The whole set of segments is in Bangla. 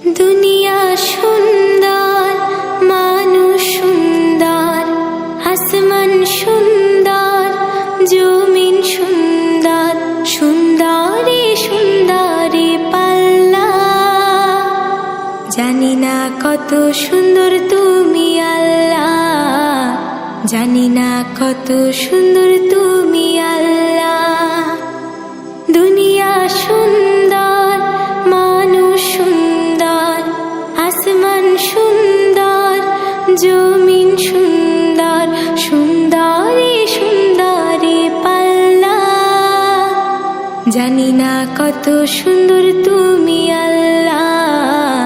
দুনিয়া সুন্দর, মানুষ সুন্দর, আসমান সুন্দর, জমিন সুন্দর, সুন্দরী সুন্দরী পাল্লা। জানি না কত সুন্দর তুমি আল্লাহ, জানি না কত সুন্দর তুমি আল্লাহ। দুনিয়া সুন্দর, মানুষ সুন্দর, আসমান সুন্দর, জমিন সুন্দর, সুন্দরী সুন্দরী পাল্লা। জানি না কত সুন্দর তুমি আল্লাহ,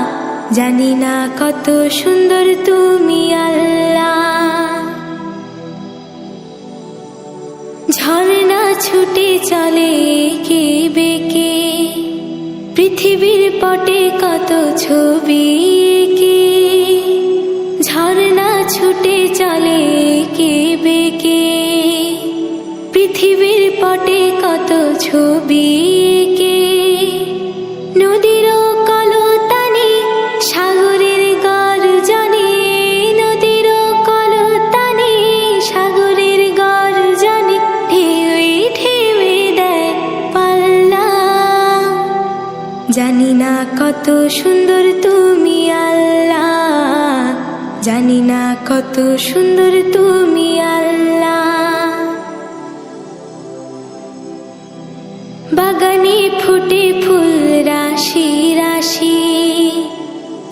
জানি না কত সুন্দর তুমি আল্লাহ। ঝর্ণা ছুটে চলে কে বেঁকে, পৃথিবীর পটে কত ছবি এঁকে। ঝর্ণা ছুটে চলে কে বেঁকে, পৃথিবীর পটে কত ছবি এঁকে। নদীর কলতানে সাগরের গর্জনে, নদীর কলতানে সাগরের গর্জনে, ঢেউয়ে ঢেউয়ে দেয় পাল্লা। জানি না কত সুন্দর তুমি আল্লাহ, জানি না কত সুন্দর তুমি আল্লাহ। বাগানে ফুটে ফুল রাশি রাশি,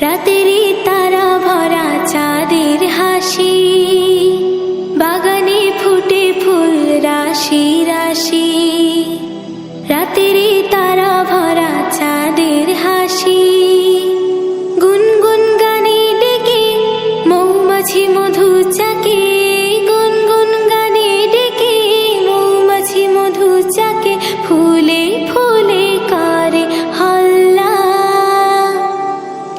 রাতেরই তারা ভরা চাঁদের হাসি। বাগানে ফুটে ফুল রাশি রাশি, রাতেরই তারা ভরা চাঁদের হাসি। গুনগুন গানে ডেকে মৌমাছি মধু চাকে, গুনগুন গানে ডেকে মৌমাছি মধু চাকে। ফুলে ফুলে করে হল্লা।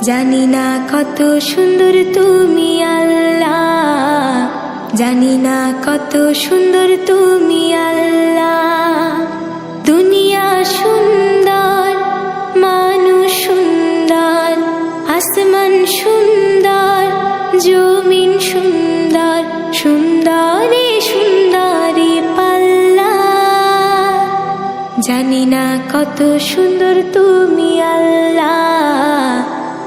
জানি না কত সুন্দর তুমি আল্লাহ, জানি না কত সুন্দর তুমি আল্লাহ। দুনিয়া সুন্দর, মানুষ সুন্দর, আসমান সুন্দর, জমিন সুন্দর, সুন্দরী সুন্দরী পাল্লা। জানি না কত সুন্দর তুমি আল্লাহ,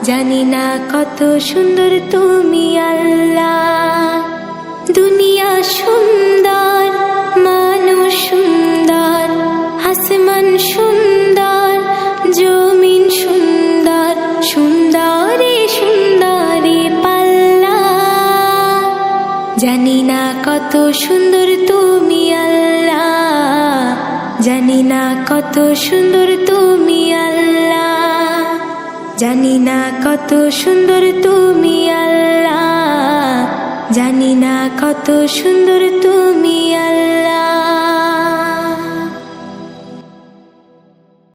জানি না কত সুন্দর তুমি আল্লাহ। দুনিয়া সুন্দর, মানুষ সুন্দর, আসমান সুন্দর, জমিন সুন্দর, সুন্দরী সুন্দরী পাল্লা। জানি না কত সুন্দর তুমি আল্লাহ, জানি না কত সুন্দর তুমি আল্লাহ। জানি না কত সুন্দর তুমি আল্লাহ, জানি না কত সুন্দর তুমি আল্লাহ।